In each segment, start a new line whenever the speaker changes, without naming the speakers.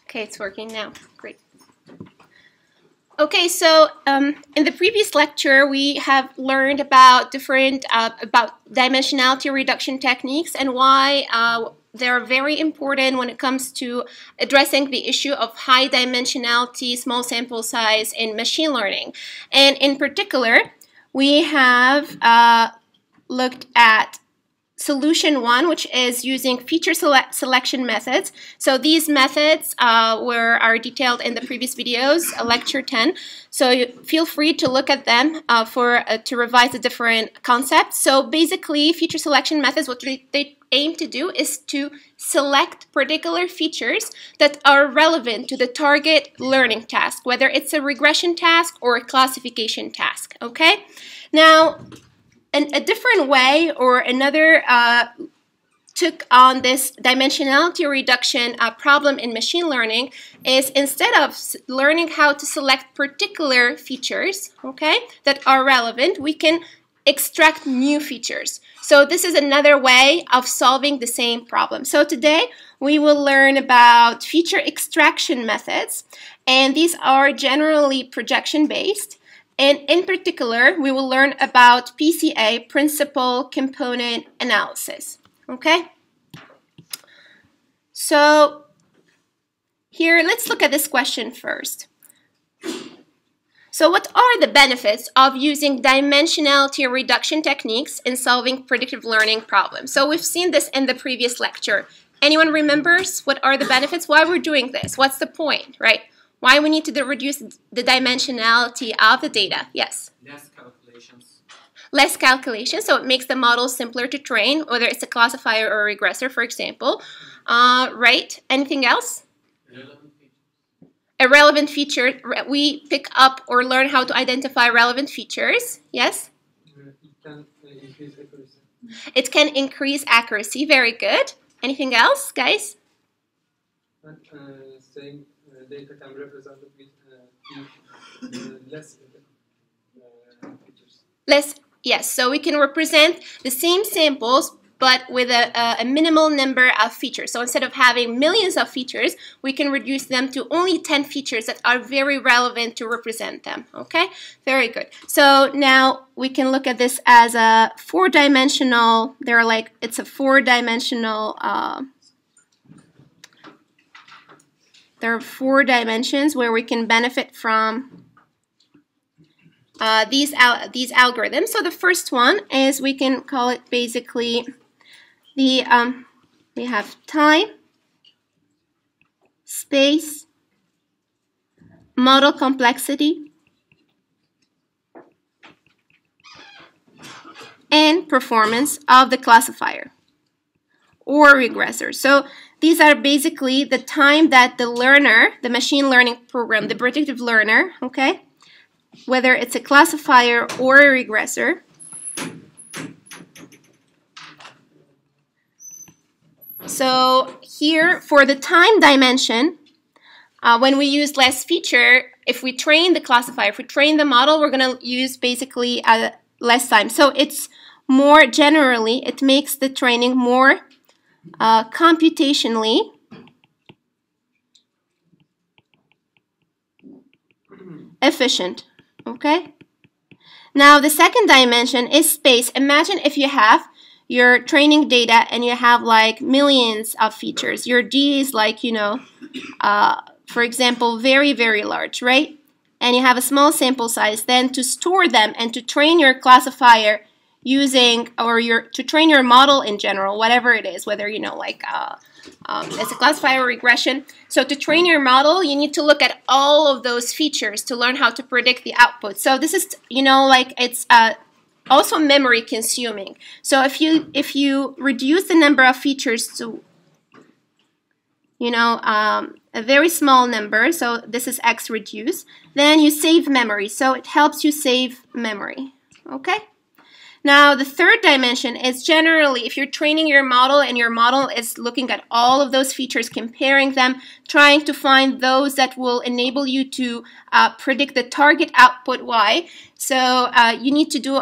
Okay, it's working now. Great. Okay, so in the previous lecture, we have learned about different about dimensionality reduction techniques and why they're very important when it comes to addressing the issue of high dimensionality, small sample size in machine learning. And in particular, we have looked at Solution 1, which is using feature selection methods. So these methods are detailed in the previous videos, lecture 10. So you feel free to look at them to revise the different concepts. So basically, feature selection methods, what they aim to do is to select particular features that are relevant to the target learning task, whether it's a regression task or a classification task. Okay? Now, a different way or another took on this dimensionality reduction problem in machine learning is instead of learning how to select particular features, okay, that are relevant, we can extract new features. So this is another way of solving the same problem. So today we will learn about feature extraction methods, and these are generally projection-based. And in particular, we will learn about PCA, Principal Component Analysis. Okay? So here, let's look at this question first. So what are the benefits of using dimensionality reduction techniques in solving predictive learning problems? So we've seen this in the previous lecture. Anyone remembers what are the benefits? Why we're doing this? What's the point, right? Why we need to reduce the dimensionality of the data? Yes?
Less calculations.
Less calculations, so it makes the model simpler to train, whether it's a classifier or a regressor, for example. Right? Anything else?
Relevant features.
A relevant feature, we pick up or learn how to identify relevant features. Yes?
It can increase accuracy.
It can increase accuracy. Very good. Anything else, guys?
Saying data can be represented with less features.
Less, yes. So we can represent the same samples, but with a minimal number of features. So instead of having millions of features, we can reduce them to only 10 features that are very relevant to represent them. Okay? Very good. So now we can look at this as a four-dimensional, it's a four-dimensional, there are 4 dimensions where we can benefit from these algorithms. So the first one is, we can call it basically we have time, space, model complexity, and performance of the classifier or regressor. So these are basically the time that the learner, the machine learning program, the predictive learner, okay, whether it's a classifier or a regressor, so here for the time dimension, when we use less feature, if we train the classifier, if we train the model, we're going to use basically less time. So it's more generally, it makes the training more computationally efficient. Okay? Now the second dimension is space. Imagine if you have your training data and you have like millions of features. Your D is like, you know, for example, very, very large, right? And you have a small sample size. Then to store them and to train your classifier using, or to train your model in general, whatever it is, whether, you know, like it's a classifier or regression. So to train your model, you need to look at all of those features to learn how to predict the output. So this is, you know, like it's also memory consuming. So if you reduce the number of features to, you know, a very small number, so this is X reduce, then you save memory. So it helps you save memory. Okay? Now, the third dimension is generally if you're training your model and your model is looking at all of those features, comparing them, trying to find those that will enable you to predict the target output Y. So you need to do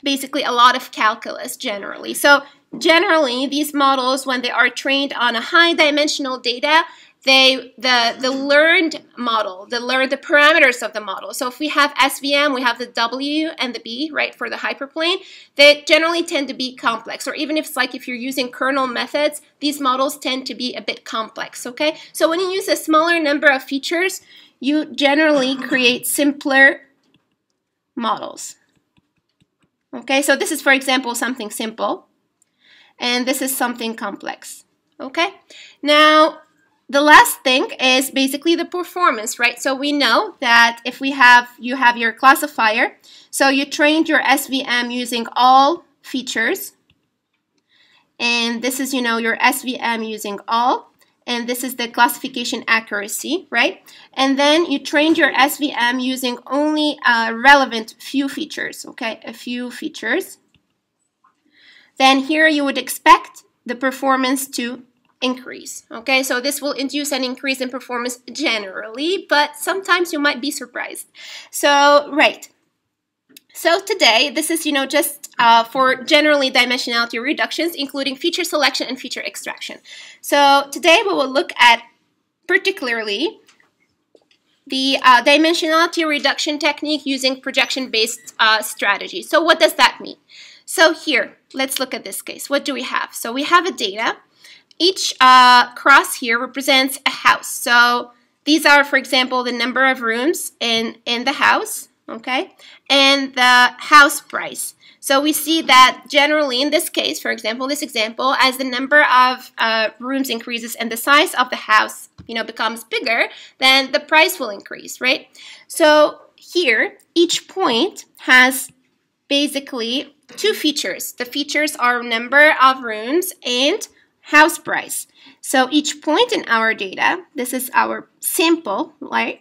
basically a lot of calculus generally. So generally, these models, when they are trained on a high dimensional data, the learned model, the parameters of the model. So if we have SVM, we have the W and the B, right, for the hyperplane. They generally tend to be complex, or even if it's like if you're using kernel methods, these models tend to be a bit complex, okay? So when you use a smaller number of features, you generally create simpler models. Okay, so this is, for example, something simple, and this is something complex. Okay, now the last thing is basically the performance, right? So we know that if you have your classifier, so you trained your SVM using all features, and this is, your SVM using all, and this is the classification accuracy, right? And then you trained your SVM using only relevant few features, okay, a few features. Then here you would expect the performance to increase, okay? So this will induce an increase in performance generally, but sometimes you might be surprised. So, right. So today, this is, just for generally dimensionality reductions, including feature selection and feature extraction. So today we will look at particularly the dimensionality reduction technique using projection-based strategy. So what does that mean? So here, let's look at this case. What do we have? So we have a data. Each cross here represents a house. So these are, for example, the number of rooms in the house, okay, and the house price. So we see that generally in this case, for example, this example, as the number of rooms increases and the size of the house, becomes bigger, then the price will increase, right? So here, each point has basically two features. The features are number of rooms and house price. So each point in our data, this is our sample, right?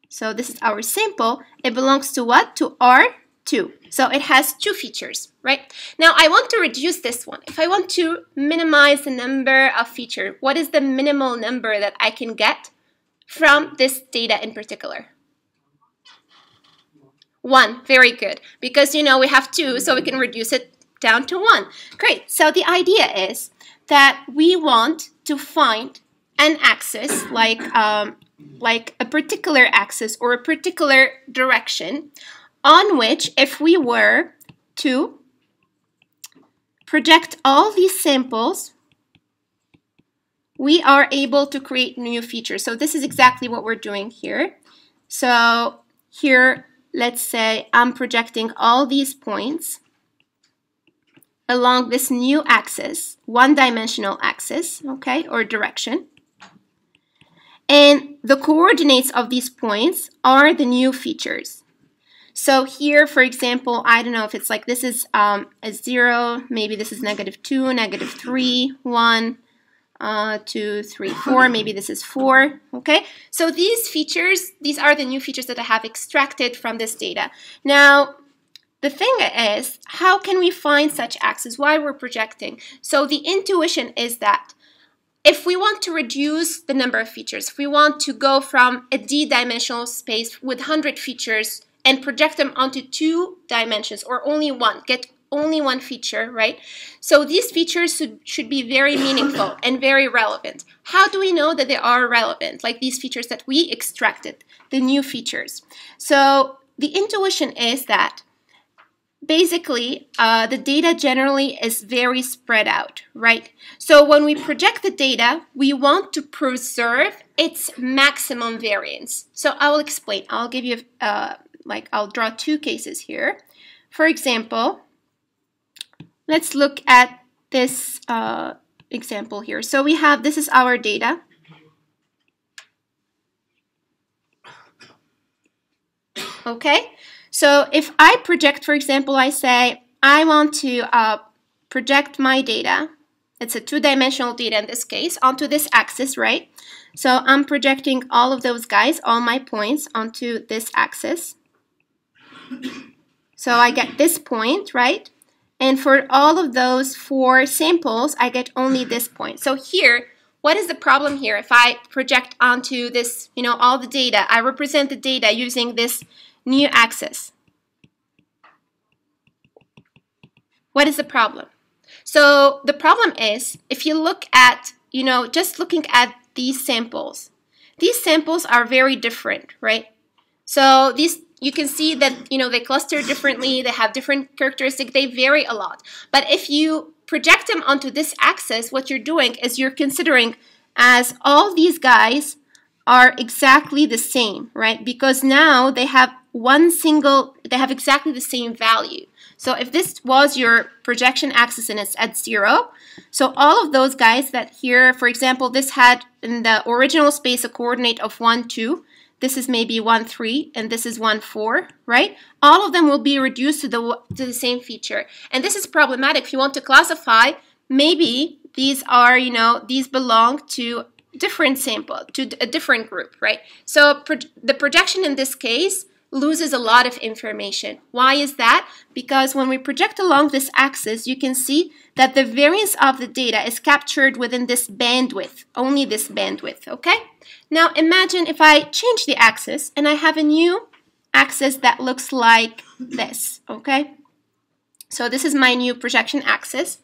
So this is our sample. It belongs to what? To R2. So it has two features, right? Now I want to reduce this one. If I want to minimize the number of features, what is the minimal number that I can get from this data in particular? 1. Very good. Because, we have 2, so we can reduce it down to 1. Great. So the idea is that we want to find an axis, like a particular axis or a particular direction, on which if we were to project all these samples, we are able to create new features. So this is exactly what we're doing here. So here, let's say I'm projecting all these points along this new axis, one-dimensional axis, okay, or direction. And the coordinates of these points are the new features. So here, for example, I don't know if it's like this is a 0, maybe this is -2, -3, 1, 2, 3, 4, maybe this is 4, okay? So these features, these are the new features that I have extracted from this data. Now, the thing is, how can we find such axes? Why we're projecting? So the intuition is that if we want to reduce the number of features, if we want to go from a d-dimensional space with 100 features and project them onto 2 dimensions or only one, get only one feature, right? So these features should be very meaningful and very relevant. How do we know that they are relevant? Like these features that we extracted, the new features. So the intuition is that basically, the data generally is very spread out, right? So when we project the data, we want to preserve its maximum variance. So I will explain. I'll give you, I'll draw 2 cases here. For example, let's look at this example here. So we have, this is our data. Okay? So if I project, for example, I say, I want to project my data, it's a 2-dimensional data in this case, onto this axis, right? So I'm projecting all of those guys, all my points, onto this axis. So I get this point, right? And for all of those 4 samples, I get only this point. So here, what is the problem here? If I project onto this, all the data, I represent the data using this new axis. What is the problem? So the problem is, if you look at, just looking at these samples. These samples are very different, right? So these, you can see that, they cluster differently, they have different characteristics, they vary a lot. But if you project them onto this axis, what you're doing is you're considering as all these guys are exactly the same, right? Because now they have they have exactly the same value. So if this was your projection axis and it's at 0, so all of those guys that here, for example, this had in the original space a coordinate of 1, 2, this is maybe 1, 3, and this is 1, 4, right? All of them will be reduced to the same feature. And this is problematic. If you want to classify, maybe these are, these belong to different sample, to a different group, right? So the projection in this case loses a lot of information. Why is that? Because when we project along this axis, you can see that the variance of the data is captured within this bandwidth, only this bandwidth, okay? Now imagine if I change the axis and I have a new axis that looks like this, okay? So this is my new projection axis.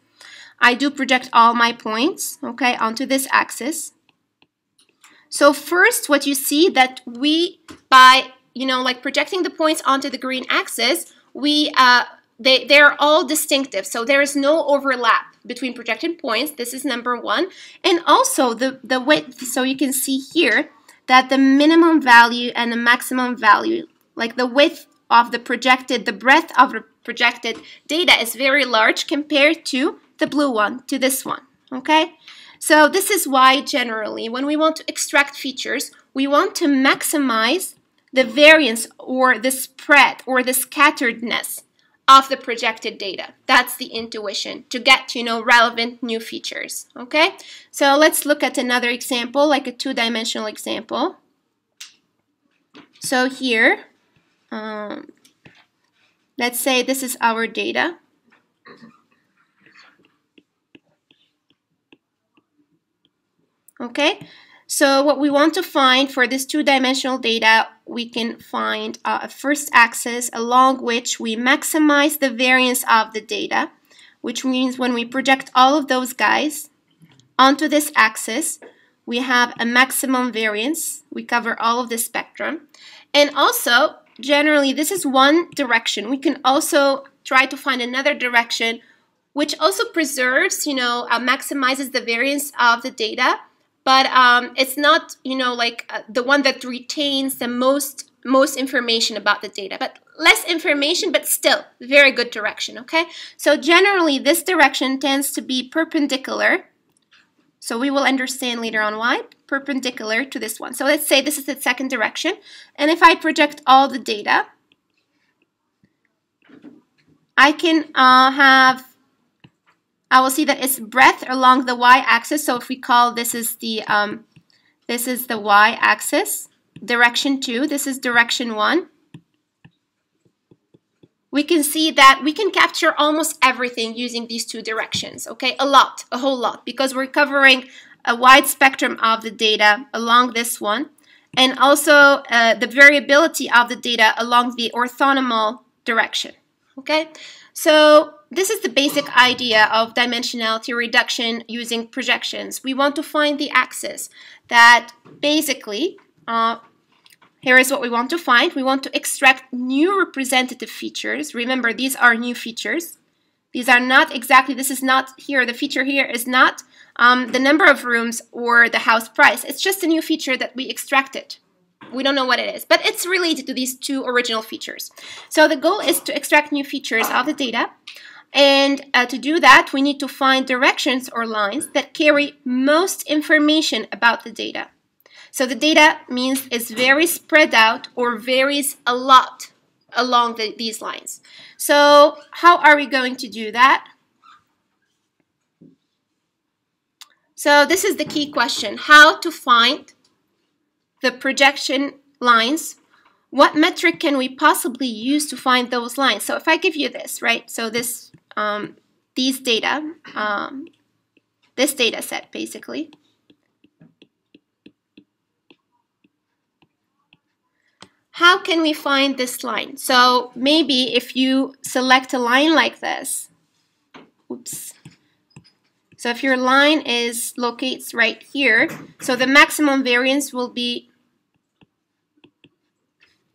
I do project all my points, okay, onto this axis. So first, what you see that we, by like projecting the points onto the green axis, they're all distinctive. So there is no overlap between projected points. This is number 1. And also the width. So you can see here that the minimum value and the maximum value, like the width of the breadth of the projected data is very large compared to the blue one, to this one, okay? So this is why generally when we want to extract features, we want to maximize the variance or the spread or the scatteredness of the projected data. That's the intuition, to get relevant new features, okay? So let's look at another example, like a two-dimensional example. So here, let's say this is our data. Okay, so what we want to find for this two-dimensional data, we can find a first axis along which we maximize the variance of the data, which means when we project all of those guys onto this axis, we have a maximum variance. We cover all of the spectrum. And also, generally, this is one direction. We can also try to find another direction which also preserves, maximizes the variance of the data. But it's not, the one that retains the most information about the data. But less information, but still very good direction, okay? So generally, this direction tends to be perpendicular. So we will understand later on why. Perpendicular to this one. So let's say this is the second direction. And if I project all the data, I can I will see that it's breadth along the y-axis. So if we call this is the y-axis, direction 2. This is direction 1. We can see that we can capture almost everything using these two directions. Okay, a whole lot, because we're covering a wide spectrum of the data along this one, and also the variability of the data along the orthonormal direction. Okay, so this is the basic idea of dimensionality reduction using projections. We want to find the axis that basically, here is what we want to find. We want to extract new representative features. Remember, these are new features. These are not exactly, this is not here, the feature here is not the number of rooms or the house price. It's just a new feature that we extracted. We don't know what it is, but it's related to these two original features. So the goal is to extract new features of the data. And to do that, we need to find directions or lines that carry most information about the data. So the data means it's very spread out or varies a lot along these lines. So how are we going to do that? So this is the key question: how to find the projection lines. What metric can we possibly use to find those lines? So if I give you this, right? So this, these data, this data set basically. How can we find this line? So maybe if you select a line like this, oops, So if your line locates right here, so the maximum variance will be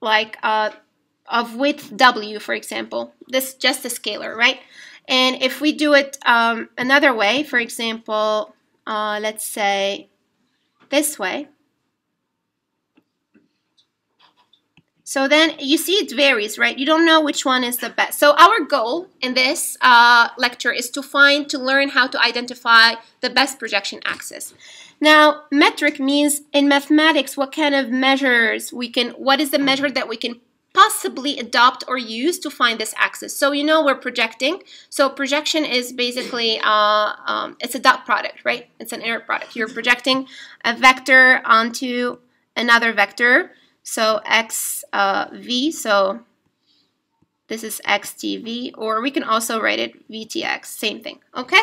like of width W, for example. This is just a scalar, right? And if we do it another way, for example, let's say this way. So then you see it varies, right? You don't know which one is the best. So our goal in this lecture is to learn how to identify the best projection axis. Now, metric means in mathematics what kind of measures what is the measure that we can possibly adopt or use to find this axis. So you know we're projecting. So projection is basically, it's a dot product, right? It's an error product. You're projecting a vector onto another vector. So x v, so this is xtv, or we can also write it vtx, same thing, okay?